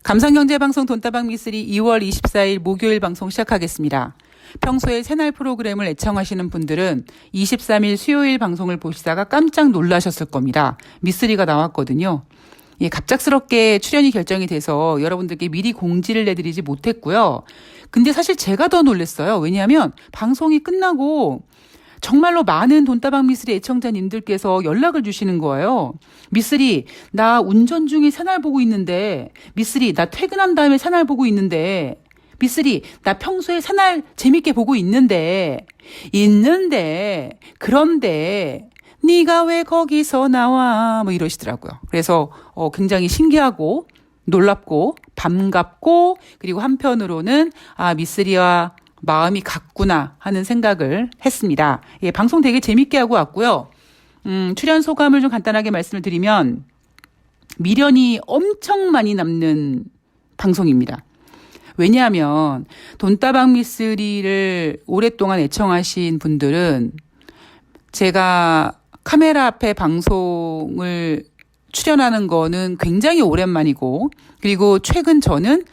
감성경제방송 돈다방 미쓰리 2월 24일 목요일 방송 시작하겠습니다. 평소에 새날 프로그램을 애청하시는 분들은 23일 수요일 방송을 보시다가 깜짝 놀라셨을 겁니다. 미쓰리가 나왔거든요. 예, 갑작스럽게 출연이 결정이 돼서 여러분들께 미리 공지를 내드리지 못했고요. 근데 사실 제가 더 놀랐어요. 왜냐하면 방송이 끝나고 정말로 많은 돈다방 미쓰리 애청자님들께서 연락을 주시는 거예요. 미쓰리, 나 운전 중에 새날 보고 있는데, 미쓰리, 나 퇴근한 다음에 새날 보고 있는데, 미쓰리, 나 평소에 새날 재밌게 보고 그런데, 네가 왜 거기서 나와? 뭐 이러시더라고요. 그래서 굉장히 신기하고 놀랍고 반갑고 그리고 한편으로는 미쓰리와 마음이 같구나 하는 생각을 했습니다. 예, 방송 되게 재밌게 하고 왔고요. 출연 소감을 좀 간단하게 말씀을 드리면 미련이 엄청 많이 남는 방송입니다. 왜냐하면 돈다방 미쓰리를 오랫동안 애청하신 분들은 제가 카메라 앞에 방송을 출연하는 거는 굉장히 오랜만이고 그리고 최근 저는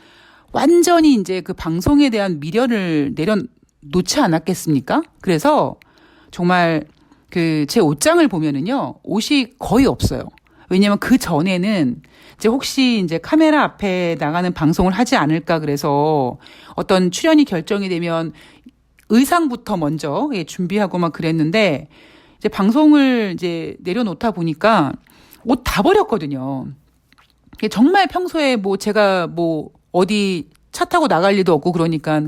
완전히 이제 그 방송에 대한 미련을 내려놓지 않았겠습니까? 그래서 정말 그 제 옷장을 보면은요, 옷이 거의 없어요. 왜냐면 그 전에는 이제 혹시 이제 카메라 앞에 나가는 방송을 하지 않을까 그래서 어떤 출연이 결정이 되면 의상부터 먼저 준비하고 막 그랬는데 이제 방송을 이제 내려놓다 보니까 옷 다 버렸거든요. 정말 평소에 뭐 제가 뭐 어디 차 타고 나갈 일도 없고 그러니까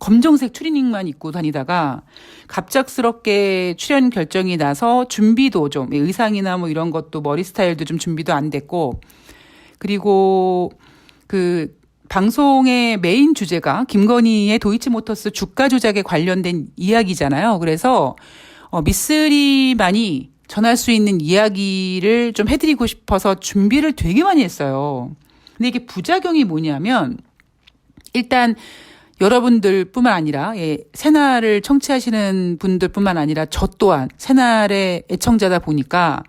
검정색 추리닝만 입고 다니다가 갑작스럽게 출연 결정이 나서 준비도 좀 의상이나 뭐 이런 것도 머리 스타일도 좀 준비도 안 됐고 그리고 그 방송의 메인 주제가 김건희의 도이치모터스 주가 조작에 관련된 이야기잖아요. 그래서 미쓰리만이 전할 수 있는 이야기를 좀 해드리고 싶어서 준비를 되게 많이 했어요. 근데 이게 부작용이 뭐냐면 일단 여러분들뿐만 아니라 새날을 청취하시는 분들뿐만 아니라 저 또한 새날의 애청자다 보니까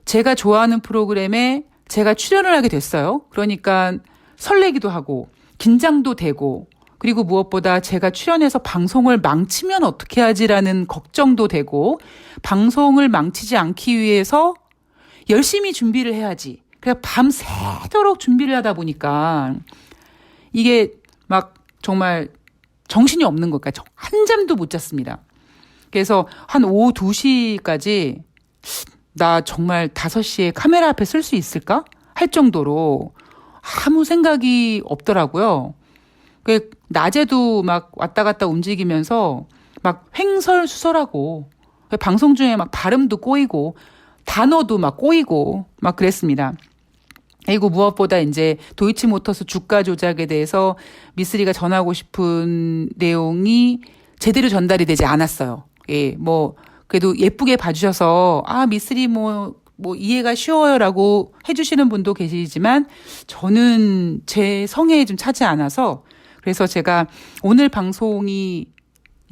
제가 좋아하는 프로그램에 제가 출연을 하게 됐어요. 그러니까 설레기도 하고 긴장도 되고 그리고 무엇보다 제가 출연해서 방송을 망치면 어떻게 하지라는 걱정도 되고 방송을 망치지 않기 위해서 열심히 준비를 해야지. 그냥 밤새도록 준비를 하다 보니까 이게 막 정말 정신이 없는 것까지 한잠도 못 잤습니다. 그래서 한 오후 2시까지 나 정말 5시에 카메라 앞에 쓸 수 있을까? 할 정도로 아무 생각이 없더라고요. 낮에도 막 왔다 갔다 움직이면서 막 횡설수설하고 방송 중에 막 발음도 꼬이고 단어도 막 꼬이고 막 그랬습니다. 그리고 무엇보다 이제 도이치모터스 주가 조작에 대해서 미쓰리가 전하고 싶은 내용이 제대로 전달이 되지 않았어요. 예, 뭐 그래도 예쁘게 봐주셔서 미쓰리 뭐 이해가 쉬워요라고 해주시는 분도 계시지만 저는 제 성에 좀 차지 않아서 그래서 제가 오늘 방송이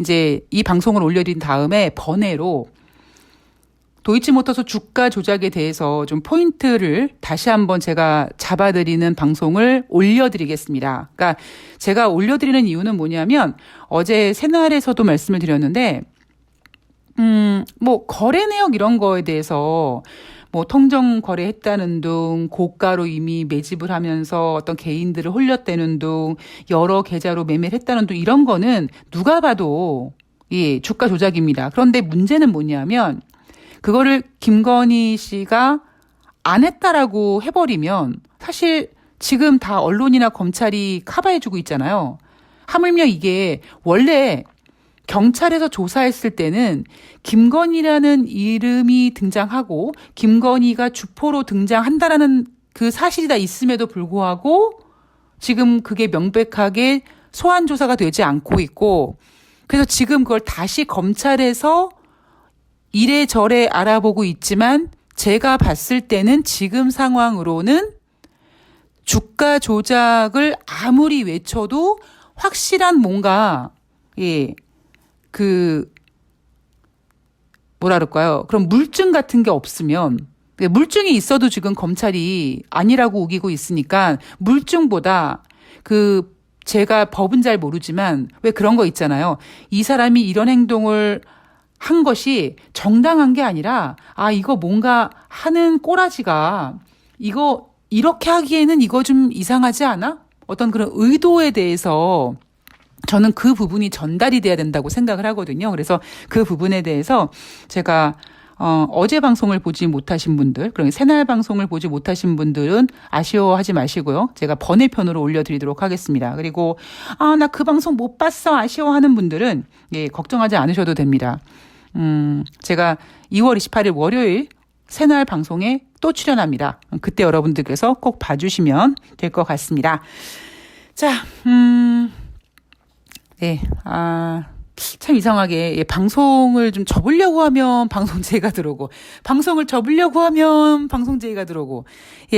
이제 이 방송을 올려드린 다음에 번외로 도이치모터스 주가 조작에 대해서 좀 포인트를 다시 한번 제가 잡아드리는 방송을 올려드리겠습니다. 그러니까 제가 올려드리는 이유는 뭐냐면 어제 새날에서도 말씀을 드렸는데 뭐 거래 내역 이런 거에 대해서 뭐 통정 거래했다는 등 고가로 이미 매집을 하면서 어떤 개인들을 홀렸다는 등 여러 계좌로 매매를 했다는 등 이런 거는 누가 봐도 주가 조작입니다. 그런데 문제는 뭐냐면 그거를 김건희 씨가 안 했다라고 해버리면 사실 지금 다 언론이나 검찰이 커버해주고 있잖아요. 하물며 이게 원래 경찰에서 조사했을 때는 김건희라는 이름이 등장하고 김건희가 주포로 등장한다라는 그 사실이 다 있음에도 불구하고 지금 그게 명백하게 소환 조사가 되지 않고 있고 그래서 지금 그걸 다시 검찰에서 이래저래 알아보고 있지만 제가 봤을 때는 지금 상황으로는 주가 조작을 아무리 외쳐도 확실한 뭔가 뭐라 그럴까요? 그럼 물증 같은 게 없으면 물증이 있어도 지금 검찰이 아니라고 우기고 있으니까 물증보다 제가 법은 잘 모르지만 왜 그런 거 있잖아요. 이 사람이 이런 행동을 한 것이 정당한 게 아니라 이거 뭔가 하는 꼬라지가 이거 이렇게 하기에는 이거 좀 이상하지 않아? 어떤 그런 의도에 대해서 저는 그 부분이 전달이 돼야 된다고 생각을 하거든요. 그래서 그 부분에 대해서 제가 어제 방송을 보지 못하신 분들, 그러니까 새날 방송을 보지 못하신 분들은 아쉬워하지 마시고요. 제가 번외편으로 올려드리도록 하겠습니다. 그리고 나 그 방송 못 봤어 아쉬워하는 분들은 걱정하지 않으셔도 됩니다. 제가 2월 28일 월요일 새날 방송에 또 출연합니다. 그때 여러분들께서 꼭 봐주시면 될 것 같습니다. 자, 네, 참 이상하게 방송을 좀 접으려고 하면 방송제의가 들어오고 방송을 접으려고 하면 방송제의가 들어오고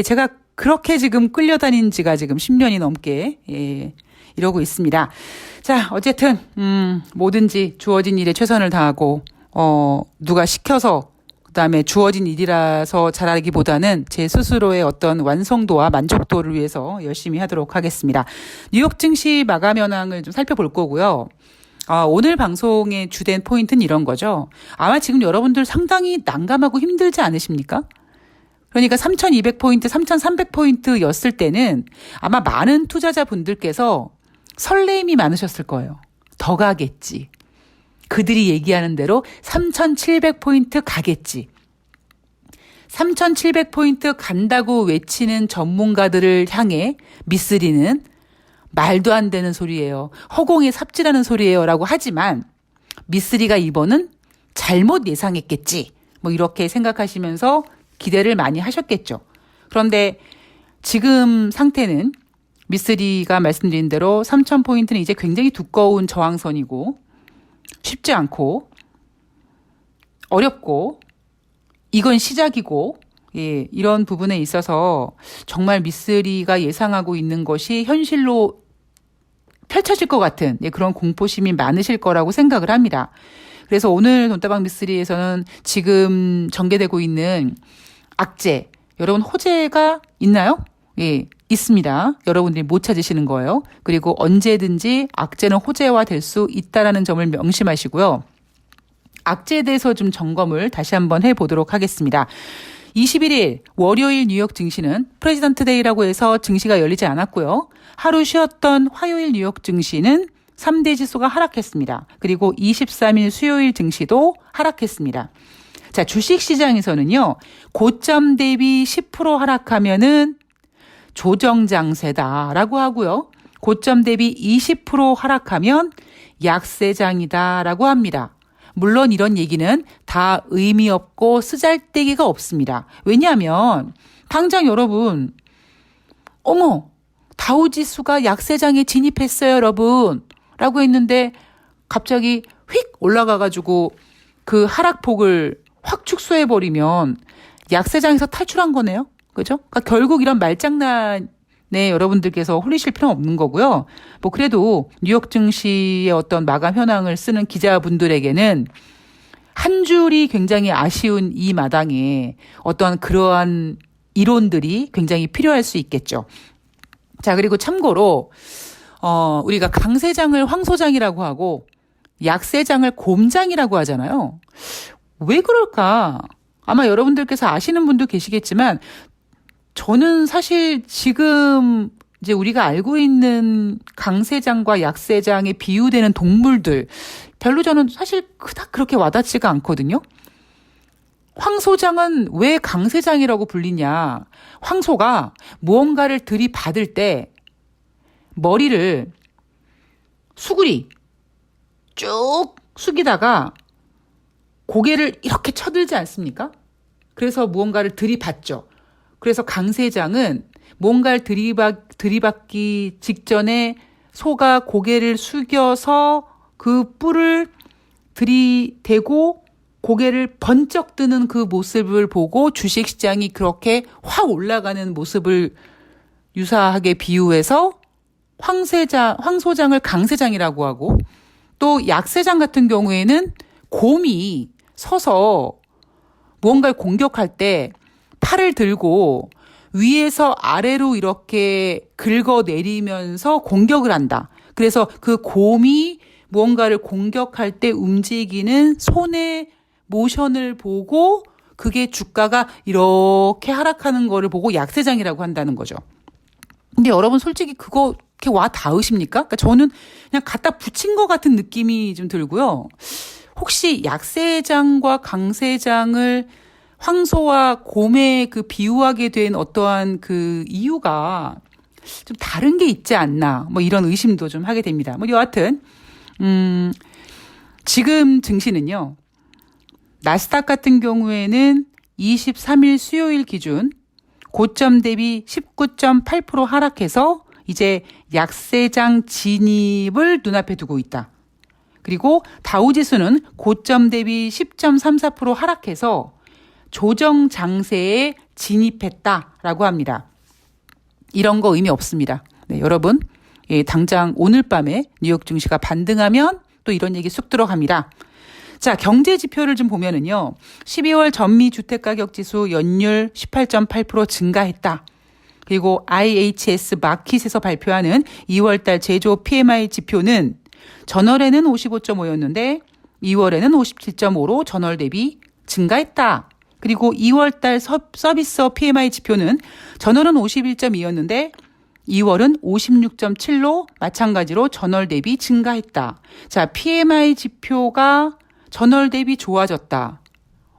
제가 그렇게 지금 끌려다닌 지가 지금 10년이 넘게 이러고 있습니다. 자, 어쨌든 뭐든지 주어진 일에 최선을 다하고 누가 시켜서 그다음에 주어진 일이라서 잘하기보다는 제 스스로의 어떤 완성도와 만족도를 위해서 열심히 하도록 하겠습니다. 뉴욕 증시 마감 현황을 좀 살펴볼 거고요. 오늘 방송의 주된 포인트는 이런 거죠. 아마 지금 여러분들 상당히 난감하고 힘들지 않으십니까? 그러니까 3,200포인트, 3,300포인트였을 때는 아마 많은 투자자분들께서 설레임이 많으셨을 거예요. 더 가겠지. 그들이 얘기하는 대로 3,700포인트 가겠지. 3,700포인트 간다고 외치는 전문가들을 향해 미쓰리는 말도 안 되는 소리예요. 허공에 삽질하는 소리예요. 라고 하지만 미쓰리가 이번은 잘못 예상했겠지. 이렇게 생각하시면서 기대를 많이 하셨겠죠. 그런데 지금 상태는 미쓰리가 말씀드린 대로 3,000포인트는 이제 굉장히 두꺼운 저항선이고 쉽지 않고 어렵고 이건 시작이고 이런 부분에 있어서 정말 미쓰리가 예상하고 있는 것이 현실로 펼쳐질 것 같은 그런 공포심이 많으실 거라고 생각을 합니다. 그래서 오늘 돈다방 미쓰리에서는 지금 전개되고 있는 악재, 여러분 호재가 있나요? 있습니다. 여러분들이 못 찾으시는 거예요. 그리고 언제든지 악재는 호재화 될 수 있다라는 점을 명심하시고요. 악재에 대해서 좀 점검을 다시 한번 해보도록 하겠습니다. 21일 월요일 뉴욕 증시는 프레지던트 데이라고 해서 증시가 열리지 않았고요. 하루 쉬었던 화요일 뉴욕 증시는 3대 지수가 하락했습니다. 그리고 23일 수요일 증시도 하락했습니다. 자, 주식시장에서는요. 고점 대비 10% 하락하면은 조정장세다라고 하고요. 고점 대비 20% 하락하면 약세장이다라고 합니다. 물론 이런 얘기는 다 의미 없고 쓰잘데기가 없습니다. 왜냐하면 당장 여러분 다우지수가 약세장에 진입했어요 여러분 라고 했는데 갑자기 휙 올라가가지고 그 하락폭을 확 축소해버리면 약세장에서 탈출한 거네요. 그죠? 그러니까 결국 이런 말장난에 여러분들께서 홀리실 필요는 없는 거고요. 그래도 뉴욕 증시의 어떤 마감 현황을 쓰는 기자분들에게는 한 줄이 굉장히 아쉬운 이 마당에 어떤 그러한 이론들이 굉장히 필요할 수 있겠죠. 자, 그리고 참고로 우리가 강세장을 황소장이라고 하고 약세장을 곰장이라고 하잖아요. 왜 그럴까? 아마 여러분들께서 아시는 분도 계시겠지만 저는 사실 지금 이제 우리가 알고 있는 강세장과 약세장에 비유되는 동물들 별로 저는 사실 그닥 그렇게 와닿지가 않거든요. 황소장은 왜 강세장이라고 불리냐? 황소가 무언가를 들이받을 때 머리를 수그리 쭉 숙이다가 고개를 이렇게 쳐들지 않습니까? 그래서 무언가를 들이받죠. 그래서 강세장은 뭔가를 들이받기 직전에 소가 고개를 숙여서 그 뿔을 들이대고 고개를 번쩍 드는 그 모습을 보고 주식시장이 그렇게 확 올라가는 모습을 유사하게 비유해서 황소장을 강세장이라고 하고 또 약세장 같은 경우에는 곰이 서서 무언가를 공격할 때 팔을 들고 위에서 아래로 이렇게 긁어내리면서 공격을 한다. 그래서 그 곰이 무언가를 공격할 때 움직이는 손의 모션을 보고 그게 주가가 이렇게 하락하는 거를 보고 약세장이라고 한다는 거죠. 근데 여러분 솔직히 그거 이렇게 와 닿으십니까? 그러니까 저는 그냥 갖다 붙인 것 같은 느낌이 좀 들고요. 혹시 약세장과 강세장을 황소와 곰에 그 비유하게 된 어떠한 그 이유가 좀 다른 게 있지 않나, 뭐 이런 의심도 좀 하게 됩니다. 뭐 여하튼, 지금 증시는요, 나스닥 같은 경우에는 23일 수요일 기준 고점 대비 19.8% 하락해서 이제 약세장 진입을 눈앞에 두고 있다. 그리고 다우지수는 고점 대비 10.34% 하락해서 조정 장세에 진입했다라고 합니다. 이런 거 의미 없습니다. 네, 여러분, 당장 오늘 밤에 뉴욕 증시가 반등하면 또 이런 얘기 쑥 들어갑니다. 자, 경제 지표를 좀 보면은요, 12월 전미 주택가격지수 연율 18.8% 증가했다. 그리고 IHS 마킷에서 발표하는 2월달 제조 PMI 지표는 전월에는 55.5였는데 2월에는 57.5로 전월 대비 증가했다. 그리고 2월달 서비스업 PMI 지표는 전월은 51.2였는데 2월은 56.7로 마찬가지로 전월 대비 증가했다. 자, PMI 지표가 전월 대비 좋아졌다.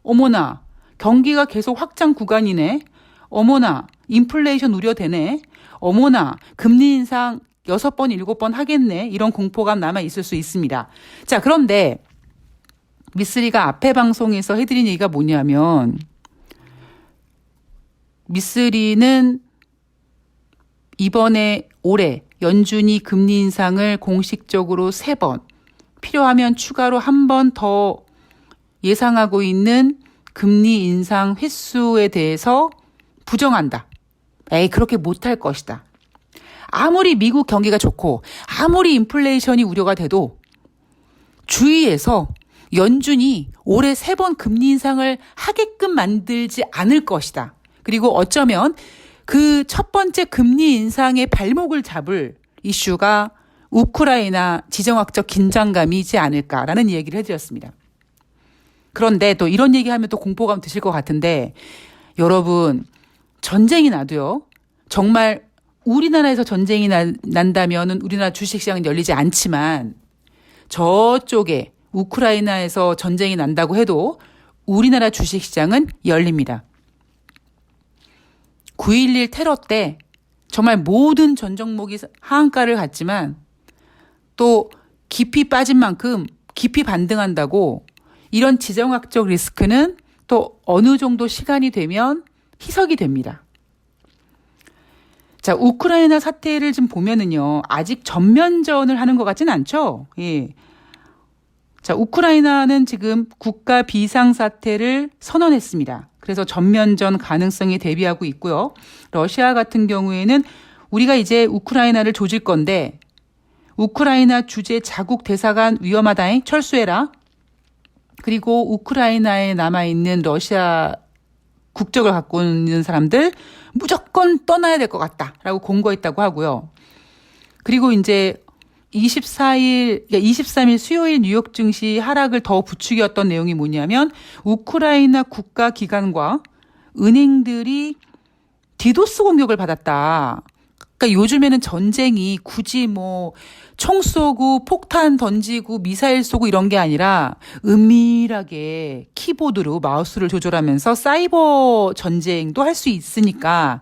어머나, 경기가 계속 확장 구간이네. 어머나, 인플레이션 우려되네. 어머나, 금리 인상 6번, 7번 하겠네. 이런 공포감 남아 있을 수 있습니다. 자, 그런데 미쓰리가 앞에 방송에서 해드린 얘기가 뭐냐면, 미쓰리는 이번에 올해 연준이 금리 인상을 공식적으로 3번, 필요하면 추가로 1번 더 예상하고 있는 금리 인상 횟수에 대해서 부정한다. 그렇게 못할 것이다. 아무리 미국 경기가 좋고 아무리 인플레이션이 우려가 돼도 주위에서 연준이 올해 3번 금리 인상을 하게끔 만들지 않을 것이다. 그리고 어쩌면 그 첫 번째 금리 인상의 발목을 잡을 이슈가 우크라이나 지정학적 긴장감이지 않을까라는 얘기를 해드렸습니다. 그런데 또 이런 얘기하면 또 공포감 드실 것 같은데, 여러분, 전쟁이 나도요, 정말 우리나라에서 전쟁이 난다면은 우리나라 주식시장은 열리지 않지만 저쪽에 우크라이나에서 전쟁이 난다고 해도 우리나라 주식시장은 열립니다. 9.11 테러 때 정말 모든 전 종목이 하한가를 갔지만 또 깊이 빠진 만큼 깊이 반등한다고, 이런 지정학적 리스크는 또 어느 정도 시간이 되면 희석이 됩니다. 자, 우크라이나 사태를 좀 보면은요, 아직 전면전을 하는 것 같진 않죠? 예. 자, 우크라이나는 지금 국가 비상사태를 선언했습니다. 그래서 전면전 가능성에 대비하고 있고요. 러시아 같은 경우에는 우리가 이제 우크라이나를 조질 건데, 우크라이나 주재 자국 대사관 위험하다잉, 철수해라. 그리고 우크라이나에 남아있는 러시아 국적을 갖고 있는 사람들 무조건 떠나야 될 것 같다라고 공고했다고 하고요. 그리고 이제 23일 수요일 뉴욕 증시 하락을 더 부추겼던 내용이 뭐냐면, 우크라이나 국가기관과 은행들이 디도스 공격을 받았다. 그러니까 요즘에는 전쟁이 굳이 뭐 총 쏘고 폭탄 던지고 미사일 쏘고 이런 게 아니라 은밀하게 키보드로 마우스를 조절하면서 사이버 전쟁도 할 수 있으니까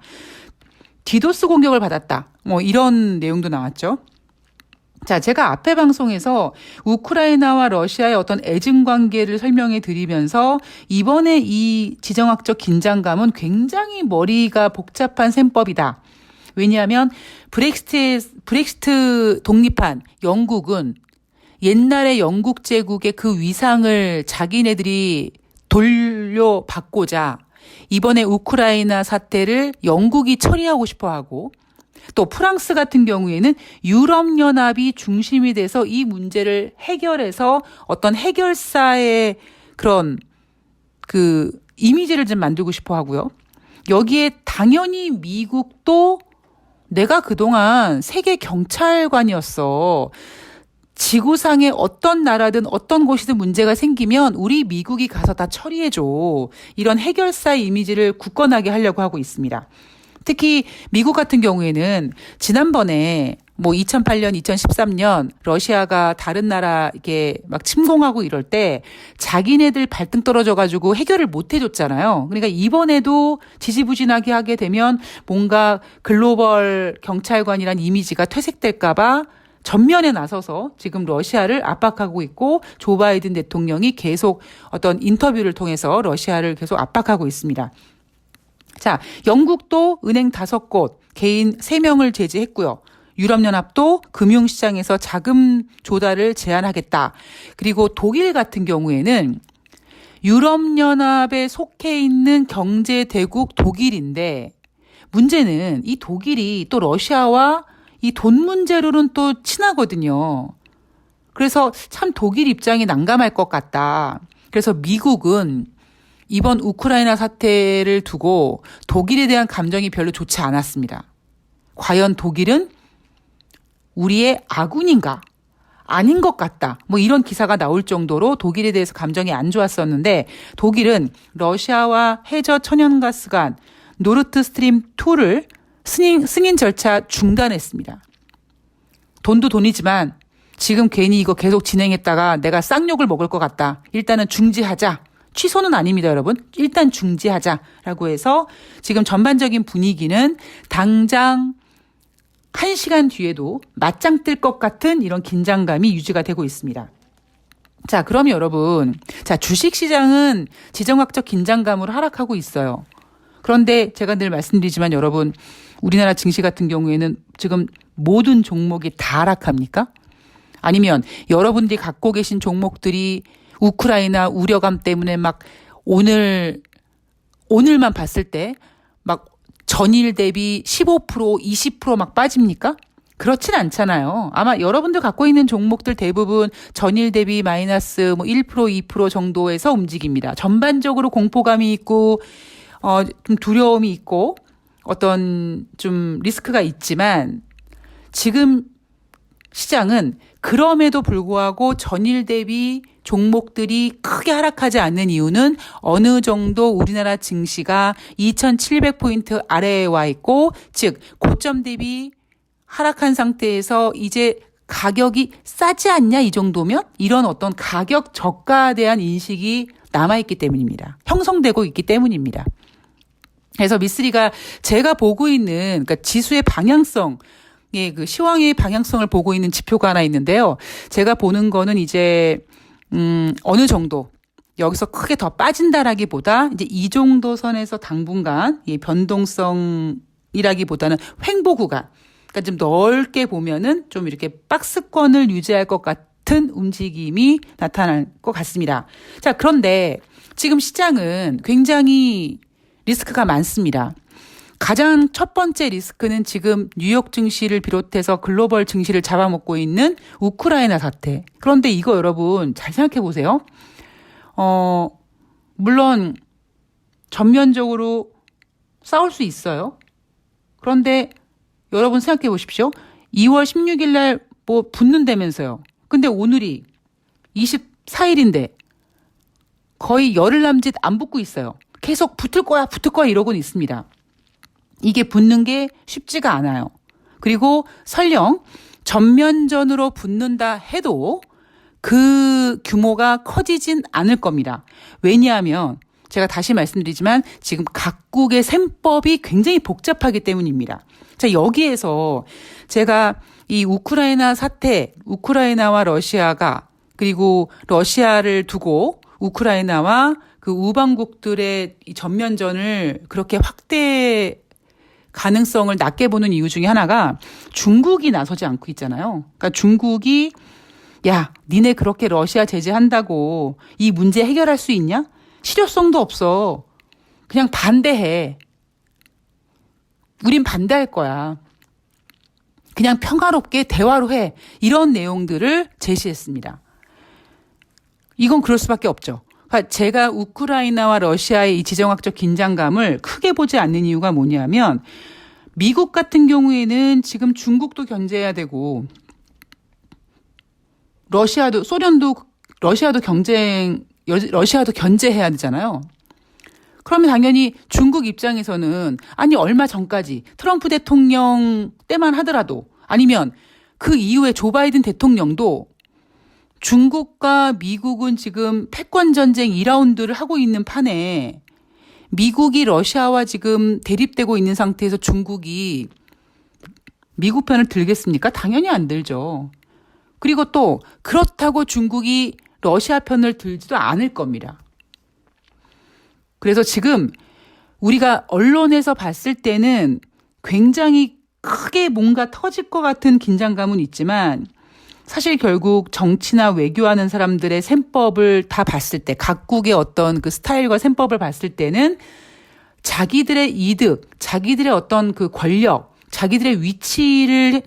디도스 공격을 받았다. 뭐 이런 내용도 나왔죠. 자, 제가 앞에 방송에서 우크라이나와 러시아의 어떤 애증 관계를 설명해 드리면서 이번에 이 지정학적 긴장감은 굉장히 머리가 복잡한 셈법이다. 왜냐하면 브렉시트 독립한 영국은 옛날에 영국 제국의 그 위상을 자기네들이 돌려받고자 이번에 우크라이나 사태를 영국이 처리하고 싶어 하고, 또 프랑스 같은 경우에는 유럽연합이 중심이 돼서 이 문제를 해결해서 어떤 해결사의 그런 그 이미지를 좀 만들고 싶어 하고요. 여기에 당연히 미국도 내가 그동안 세계 경찰관이었어. 지구상의 어떤 나라든 어떤 곳이든 문제가 생기면 우리 미국이 가서 다 처리해줘. 이런 해결사 이미지를 굳건하게 하려고 하고 있습니다. 특히 미국 같은 경우에는 지난번에 2008년, 2013년 러시아가 다른 나라 이렇게 막 침공하고 이럴 때 자기네들 발등 떨어져가지고 해결을 못 해줬잖아요. 그러니까 이번에도 지지부진하게 하게 되면 뭔가 글로벌 경찰관이란 이미지가 퇴색될까봐 전면에 나서서 지금 러시아를 압박하고 있고 조 바이든 대통령이 계속 어떤 인터뷰를 통해서 러시아를 계속 압박하고 있습니다. 자, 영국도 은행 5곳, 개인 3명을 제지했고요. 유럽연합도 금융시장에서 자금 조달을 제한하겠다. 그리고 독일 같은 경우에는 유럽연합에 속해 있는 경제대국 독일인데 문제는 이 독일이 또 러시아와 이 돈 문제로는 또 친하거든요. 그래서 참 독일 입장이 난감할 것 같다. 그래서 미국은 이번 우크라이나 사태를 두고 독일에 대한 감정이 별로 좋지 않았습니다. 과연 독일은 우리의 아군인가? 아닌 것 같다. 이런 기사가 나올 정도로 독일에 대해서 감정이 안 좋았었는데 독일은 러시아와 해저 천연가스관 노르트스트림 2를 승인 절차 중단했습니다. 돈도 돈이지만 지금 괜히 이거 계속 진행했다가 내가 쌍욕을 먹을 것 같다. 일단은 중지하자. 취소는 아닙니다, 여러분. 일단 중지하자라고 해서 지금 전반적인 분위기는 당장 1시간 뒤에도 맞짱 뜰 것 같은 이런 긴장감이 유지가 되고 있습니다. 자, 그러면 여러분, 주식시장은 지정학적 긴장감으로 하락하고 있어요. 그런데 제가 늘 말씀드리지만 여러분, 우리나라 증시 같은 경우에는 지금 모든 종목이 다 하락합니까? 아니면 여러분들이 갖고 계신 종목들이 우크라이나 우려감 때문에 막 오늘만 봤을 때 막 전일 대비 15%, 20% 빠집니까? 그렇진 않잖아요. 아마 여러분들 갖고 있는 종목들 대부분 전일 대비 마이너스 1%, 2% 정도에서 움직입니다. 전반적으로 공포감이 있고, 좀 두려움이 있고, 어떤 좀 리스크가 있지만, 지금 시장은 그럼에도 불구하고 전일 대비 종목들이 크게 하락하지 않는 이유는 어느 정도 우리나라 증시가 2,700포인트 아래에 와 있고, 즉 고점 대비 하락한 상태에서 이제 가격이 싸지 않냐 이 정도면 이런 어떤 가격 저가에 대한 인식이 남아있기 때문입니다. 형성되고 있기 때문입니다. 그래서 미쓰리가 제가 보고 있는 그러니까 지수의 방향성 그 시황의 방향성을 보고 있는 지표가 하나 있는데요. 제가 보는 거는 이제 어느 정도 여기서 크게 더 빠진다라기보다 이제 이 정도 선에서 당분간 이 변동성이라기보다는 횡보 구간. 그러니까 좀 넓게 보면은 좀 이렇게 박스권을 유지할 것 같은 움직임이 나타날 것 같습니다. 자, 그런데 지금 시장은 굉장히 리스크가 많습니다. 가장 첫 번째 리스크는 지금 뉴욕 증시를 비롯해서 글로벌 증시를 잡아먹고 있는 우크라이나 사태. 그런데 이거 여러분 잘 생각해 보세요. 물론 전면적으로 싸울 수 있어요. 그런데 여러분 생각해 보십시오. 2월 16일 날 붙는다면서요. 근데 오늘이 24일인데 거의 열흘 남짓 안 붙고 있어요. 계속 붙을 거야 이러고는 있습니다. 이게 붙는 게 쉽지가 않아요. 그리고 설령 전면전으로 붙는다 해도 그 규모가 커지진 않을 겁니다. 왜냐하면 제가 다시 말씀드리지만 지금 각국의 셈법이 굉장히 복잡하기 때문입니다. 자, 여기에서 제가 이 우크라이나 사태, 우크라이나와 러시아가 그리고 러시아를 두고 우크라이나와 그 우방국들의 이 전면전을 그렇게 확대 가능성을 낮게 보는 이유 중에 하나가 중국이 나서지 않고 있잖아요. 그러니까 중국이 야, 니네 그렇게 러시아 제재한다고 이 문제 해결할 수 있냐? 실효성도 없어. 그냥 반대해. 우린 반대할 거야. 그냥 평화롭게 대화로 해. 이런 내용들을 제시했습니다. 이건 그럴 수밖에 없죠. 그러니까 제가 우크라이나와 러시아의 이 지정학적 긴장감을 크게 보지 않는 이유가 뭐냐면 미국 같은 경우에는 지금 중국도 견제해야 되고 러시아도 견제해야 되잖아요. 그러면 당연히 중국 입장에서는 아니 얼마 전까지 트럼프 대통령 때만 하더라도 아니면 그 이후에 조 바이든 대통령도 중국과 미국은 지금 패권 전쟁 2라운드를 하고 있는 판에 미국이 러시아와 지금 대립되고 있는 상태에서 중국이 미국 편을 들겠습니까? 당연히 안 들죠. 그리고 또 그렇다고 중국이 러시아 편을 들지도 않을 겁니다. 그래서 지금 우리가 언론에서 봤을 때는 굉장히 크게 뭔가 터질 것 같은 긴장감은 있지만 사실 결국 정치나 외교하는 사람들의 셈법을 다 봤을 때 각국의 어떤 그 스타일과 셈법을 봤을 때는 자기들의 이득, 자기들의 어떤 그 권력, 자기들의 위치를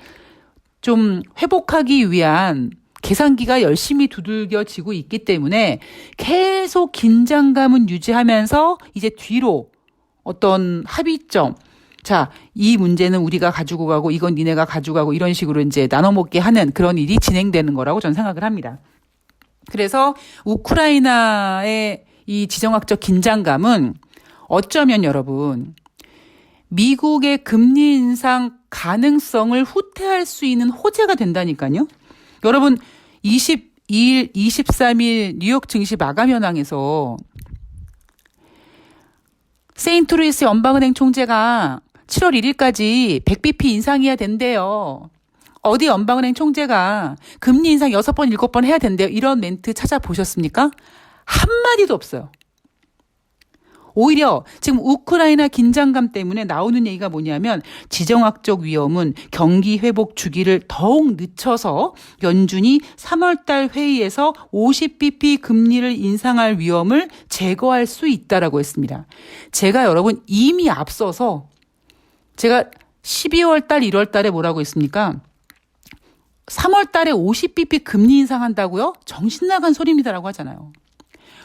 좀 회복하기 위한 계산기가 열심히 두들겨지고 있기 때문에 계속 긴장감은 유지하면서 이제 뒤로 어떤 합의점, 자, 이 문제는 우리가 가지고 가고 이건 니네가 가져가고 이런 식으로 이제 나눠 먹게 하는 그런 일이 진행되는 거라고 저는 생각을 합니다. 그래서 우크라이나의 이 지정학적 긴장감은 어쩌면 여러분 미국의 금리 인상 가능성을 후퇴할 수 있는 호재가 된다니까요. 여러분 22일, 23일 뉴욕 증시 마감 현황에서 세인트루이스 연방은행 총재가 7월 1일까지 100bp 인상해야 된대요. 어디 연방은행 총재가 금리 인상 6번, 7번 해야 된대요. 이런 멘트 찾아보셨습니까? 한마디도 없어요. 오히려 지금 우크라이나 긴장감 때문에 나오는 얘기가 뭐냐면 지정학적 위험은 경기 회복 주기를 더욱 늦춰서 연준이 3월달 회의에서 50bp 금리를 인상할 위험을 제거할 수 있다라고 했습니다. 제가 여러분 이미 앞서서 제가 12월달, 1월달에 뭐라고 했습니까? 3월달에 50bp 금리 인상한다고요? 정신 나간 소리입니다라고 하잖아요.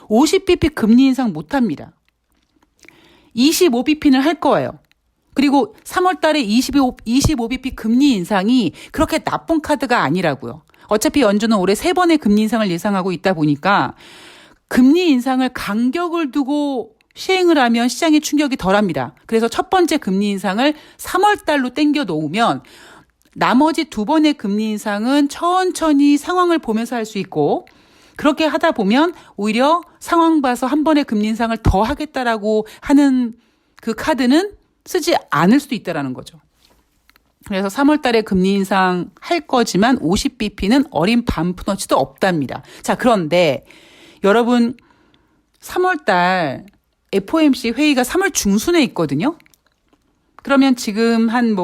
50bp 금리 인상 못합니다. 25bp는 할 거예요. 그리고 3월 달에 25bp 금리 인상이 그렇게 나쁜 카드가 아니라고요. 어차피 연준은 올해 3번의 금리 인상을 예상하고 있다 보니까 금리 인상을 간격을 두고 시행을 하면 시장의 충격이 덜합니다. 그래서 첫 번째 금리 인상을 3월 달로 당겨 놓으면 나머지 2번의 금리 인상은 천천히 상황을 보면서 할 수 있고 그렇게 하다 보면 오히려 상황 봐서 한 번의 금리 인상을 더 하겠다라고 하는 그 카드는 쓰지 않을 수도 있다라는 거죠. 그래서 3월 달에 금리 인상 할 거지만 50bp는 어린 반푼어치도 없답니다. 자, 그런데 여러분 3월 달 FOMC 회의가 3월 중순에 있거든요. 그러면 지금 한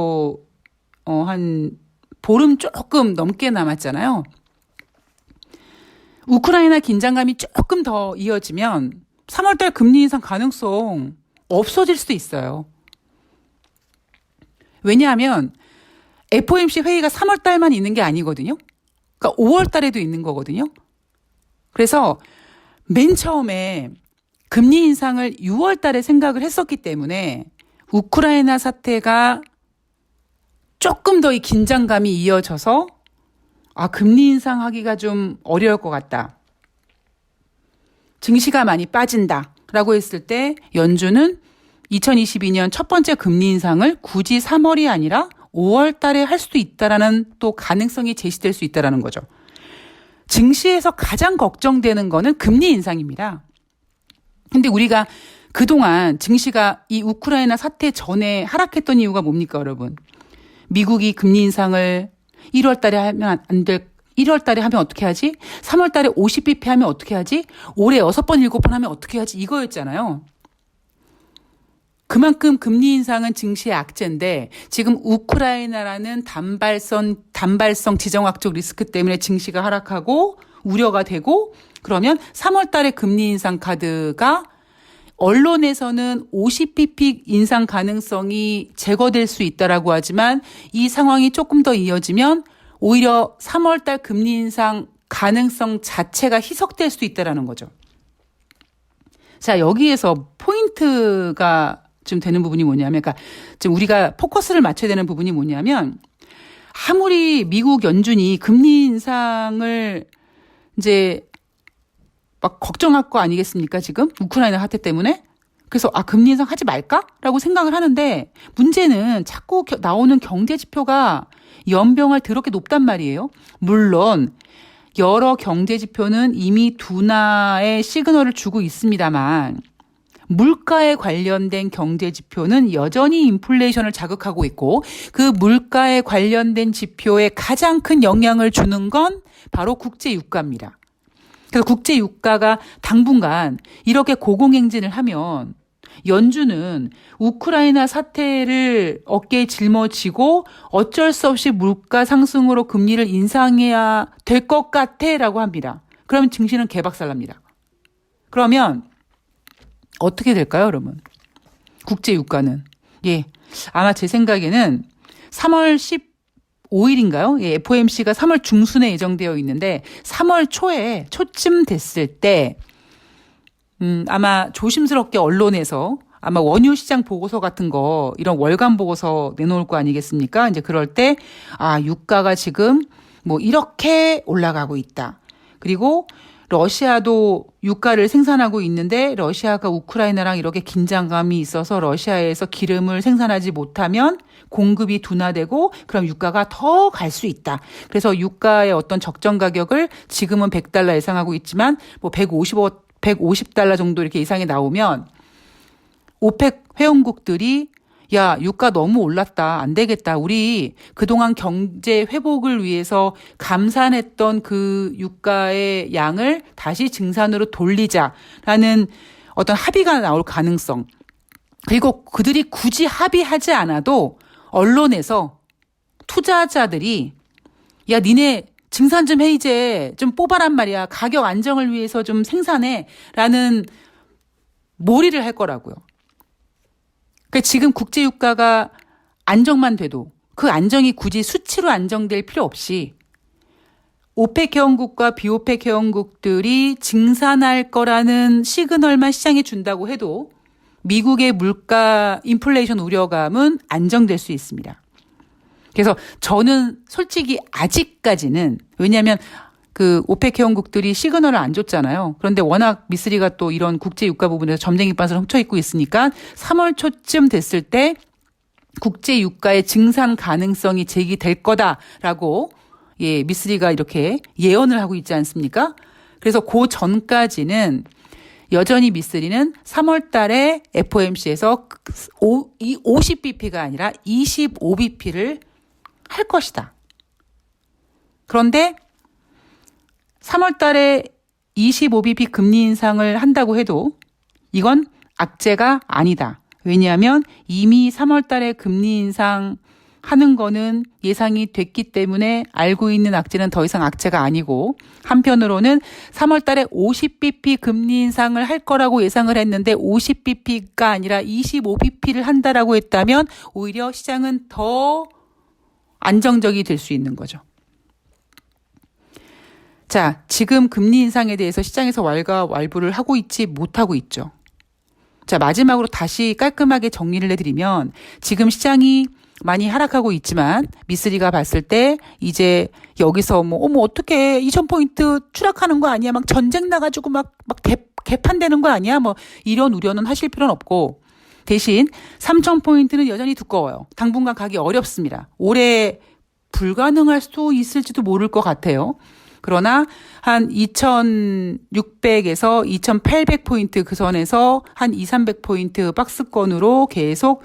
보름 조금 넘게 남았잖아요. 우크라이나 긴장감이 조금 더 이어지면 3월달 금리 인상 가능성 없어질 수도 있어요. 왜냐하면 FOMC 회의가 3월달만 있는 게 아니거든요. 그러니까 5월달에도 있는 거거든요. 그래서 맨 처음에 금리 인상을 6월달에 생각을 했었기 때문에 우크라이나 사태가 조금 더 이 긴장감이 이어져서 금리 인상하기가 좀 어려울 것 같다. 증시가 많이 빠진다라고 했을 때 연준은 2022년 첫 번째 금리 인상을 굳이 3월이 아니라 5월 달에 할 수도 있다라는 또 가능성이 제시될 수 있다라는 거죠. 증시에서 가장 걱정되는 거는 금리 인상입니다. 근데 우리가 그동안 증시가 이 우크라이나 사태 전에 하락했던 이유가 뭡니까, 여러분? 미국이 금리 인상을 1월 달에 하면 안 될, 1월 달에 하면 어떻게 하지? 3월 달에 50bp 하면 어떻게 하지? 올해 6번, 7번 하면 어떻게 하지? 이거였잖아요. 그만큼 금리 인상은 증시의 악재인데 지금 우크라이나라는 단발성 지정학적 리스크 때문에 증시가 하락하고 우려가 되고 그러면 3월 달에 금리 인상 카드가 언론에서는 50bp 인상 가능성이 제거될 수 있다라고 하지만 이 상황이 조금 더 이어지면 오히려 3월 달 금리 인상 가능성 자체가 희석될 수도 있다라는 거죠. 자, 여기에서 포인트가 좀 되는 부분이 뭐냐면, 그러니까 지금 우리가 포커스를 맞춰야 되는 부분이 뭐냐면, 아무리 미국 연준이 금리 인상을 이제 막 걱정할 거 아니겠습니까, 지금? 우크라이나 사태 때문에? 그래서 금리 인상 하지 말까라고 생각을 하는데 문제는 자꾸 나오는 경제 지표가 연병을 더럽게 높단 말이에요. 물론 여러 경제 지표는 이미 둔화의 시그널을 주고 있습니다만 물가에 관련된 경제 지표는 여전히 인플레이션을 자극하고 있고 그 물가에 관련된 지표에 가장 큰 영향을 주는 건 바로 국제 유가입니다. 그래서 국제 유가가 당분간 이렇게 고공행진을 하면 연준은 우크라이나 사태를 어깨에 짊어지고 어쩔 수 없이 물가 상승으로 금리를 인상해야 될 것 같아라고 합니다. 그러면 증시는 개박살납니다. 그러면 어떻게 될까요, 여러분? 국제 유가는 아마 제 생각에는 3월 15일인가요? FOMC가 3월 중순에 예정되어 있는데 3월 초쯤 됐을 때 아마 조심스럽게 언론에서 아마 원유 시장 보고서 같은 거 이런 월간 보고서 내놓을 거 아니겠습니까? 이제 그럴 때 유가가 지금 뭐 이렇게 올라가고 있다. 그리고 러시아도 유가를 생산하고 있는데 러시아가 우크라이나랑 이렇게 긴장감이 있어서 러시아에서 기름을 생산하지 못하면 공급이 둔화되고 그럼 유가가 더 갈 수 있다. 그래서 유가의 어떤 적정 가격을 지금은 $100 예상하고 있지만 뭐 150달러 정도 이렇게 예상이 나오면 오펙 회원국들이 유가 너무 올랐다. 안 되겠다. 우리 그동안 경제 회복을 위해서 감산했던 그 유가의 양을 다시 증산으로 돌리자라는 어떤 합의가 나올 가능성. 그리고 그들이 굳이 합의하지 않아도 언론에서 투자자들이 니네 증산 좀 해 이제 좀 뽑아란 말이야. 가격 안정을 위해서 좀 생산해 라는 몰이를 할 거라고요. 그러니까 지금 국제유가가 안정만 돼도 그 안정이 굳이 수치로 안정될 필요 없이 오펙 회원국과 비오펙 회원국들이 증산할 거라는 시그널만 시장에 준다고 해도 미국의 물가 인플레이션 우려감은 안정될 수 있습니다. 그래서 저는 솔직히 아직까지는 왜냐하면 그 오펙 회원국들이 시그널을 안 줬잖아요. 그런데 워낙 미쓰리가 또 이런 국제 유가 부분에서 점쟁이 빤스를 훔쳐 입고 있으니까 3월 초쯤 됐을 때 국제 유가의 증산 가능성이 제기될 거다라고 미쓰리가 이렇게 예언을 하고 있지 않습니까? 그래서 그 전까지는 여전히 미쓰리는 3월 달에 FOMC에서 50bp가 아니라 25bp를 할 것이다. 그런데 3월 달에 25bp 금리 인상을 한다고 해도 이건 악재가 아니다. 왜냐하면 이미 3월 달에 금리 인상하는 거는 예상이 됐기 때문에 알고 있는 악재는 더 이상 악재가 아니고 한편으로는 3월 달에 50bp 금리 인상을 할 거라고 예상을 했는데 50bp가 아니라 25bp를 한다라고 했다면 오히려 시장은 더 안정적이 될 수 있는 거죠. 자, 지금 금리 인상에 대해서 시장에서 왈가왈부를 하고 있지 못하고 있죠. 자, 마지막으로 다시 깔끔하게 정리를 해드리면 지금 시장이 많이 하락하고 있지만 미쓰리가 봤을 때 이제 여기서 어떻게 2000포인트 추락하는 거 아니야? 막 전쟁 나가지고 막 개판되는 거 아니야? 뭐 이런 우려는 하실 필요는 없고 대신 3000포인트는 여전히 두꺼워요. 당분간 가기 어렵습니다. 올해 불가능할 수도 있을지도 모를 것 같아요. 그러나 한 2600에서 2800포인트 그 선에서 한 200~300포인트 박스권으로 계속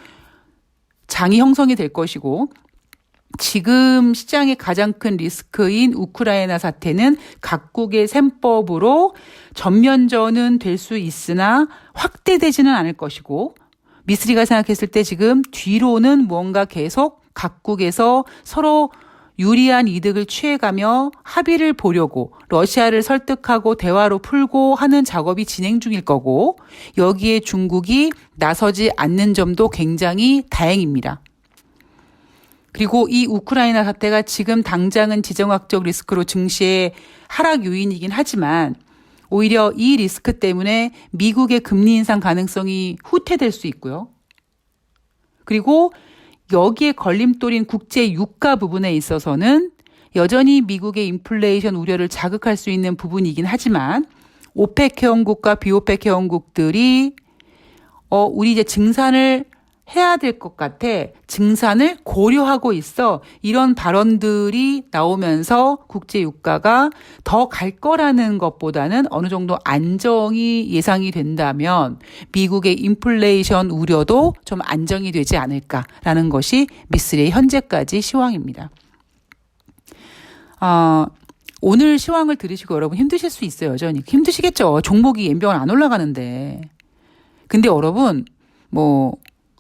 장이 형성이 될 것이고 지금 시장의 가장 큰 리스크인 우크라이나 사태는 각국의 셈법으로 전면전은 될 수 있으나 확대되지는 않을 것이고 미쓰리가 생각했을 때 지금 뒤로는 뭔가 계속 각국에서 서로 유리한 이득을 취해가며 합의를 보려고 러시아를 설득하고 대화로 풀고 하는 작업이 진행 중일 거고 여기에 중국이 나서지 않는 점도 굉장히 다행입니다. 그리고 이 우크라이나 사태가 지금 당장은 지정학적 리스크로 증시의 하락 요인이긴 하지만 오히려 이 리스크 때문에 미국의 금리 인상 가능성이 후퇴될 수 있고요. 그리고 여기에 걸림돌인 국제 유가 부분에 있어서는 여전히 미국의 인플레이션 우려를 자극할 수 있는 부분이긴 하지만 오펙 회원국과 비오펙 회원국들이 우리 이제 증산을 해야 될 것 같아. 증산을 고려하고 있어. 이런 발언들이 나오면서 국제 유가가 더 갈 거라는 것보다는 어느 정도 안정이 예상이 된다면 미국의 인플레이션 우려도 좀 안정이 되지 않을까라는 것이 미쓰리의 현재까지 시황입니다. 오늘 시황을 들으시고 여러분 힘드실 수 있어요. 여전히. 힘드시겠죠. 종목이 연병을 안 올라가는데. 근데 여러분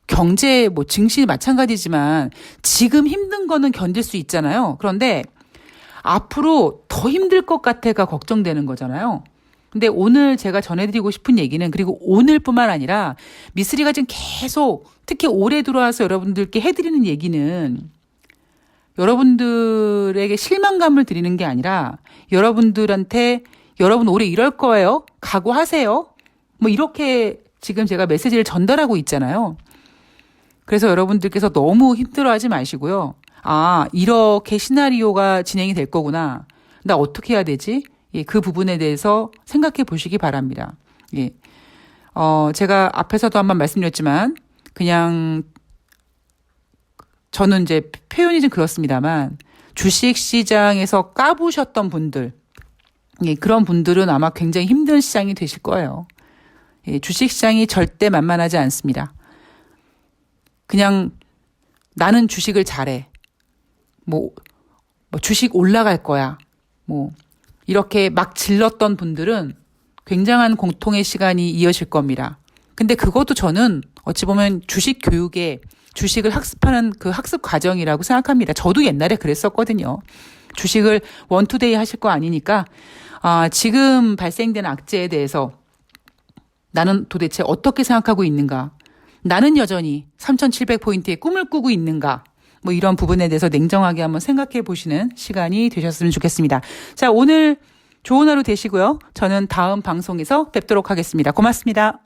경제, 증시 마찬가지지만 지금 힘든 거는 견딜 수 있잖아요. 그런데 앞으로 더 힘들 것 같아가 걱정되는 거잖아요. 근데 오늘 제가 전해드리고 싶은 얘기는 그리고 오늘뿐만 아니라 미쓰리가 지금 계속 특히 올해 들어와서 여러분들께 해드리는 얘기는 여러분들에게 실망감을 드리는 게 아니라 여러분들한테 여러분 올해 이럴 거예요. 각오하세요. 이렇게 지금 제가 메시지를 전달하고 있잖아요. 그래서 여러분들께서 너무 힘들어하지 마시고요. 이렇게 시나리오가 진행이 될 거구나. 나 어떻게 해야 되지? 그 부분에 대해서 생각해 보시기 바랍니다. 제가 앞에서도 한번 말씀드렸지만 그냥 저는 이제 표현이 좀 그렇습니다만 주식 시장에서 까부셨던 분들, 그런 분들은 아마 굉장히 힘든 시장이 되실 거예요. 주식 시장이 절대 만만하지 않습니다. 그냥 나는 주식을 잘해. 주식 올라갈 거야. 이렇게 막 질렀던 분들은 굉장한 공통의 시간이 이어질 겁니다. 근데 그것도 저는 어찌 보면 주식 교육에 주식을 학습하는 그 학습 과정이라고 생각합니다. 저도 옛날에 그랬었거든요. 주식을 원투데이 하실 거 아니니까 지금 발생된 악재에 대해서 나는 도대체 어떻게 생각하고 있는가? 나는 여전히 3,700포인트의 꿈을 꾸고 있는가? 이런 부분에 대해서 냉정하게 한번 생각해 보시는 시간이 되셨으면 좋겠습니다. 자, 오늘 좋은 하루 되시고요. 저는 다음 방송에서 뵙도록 하겠습니다. 고맙습니다.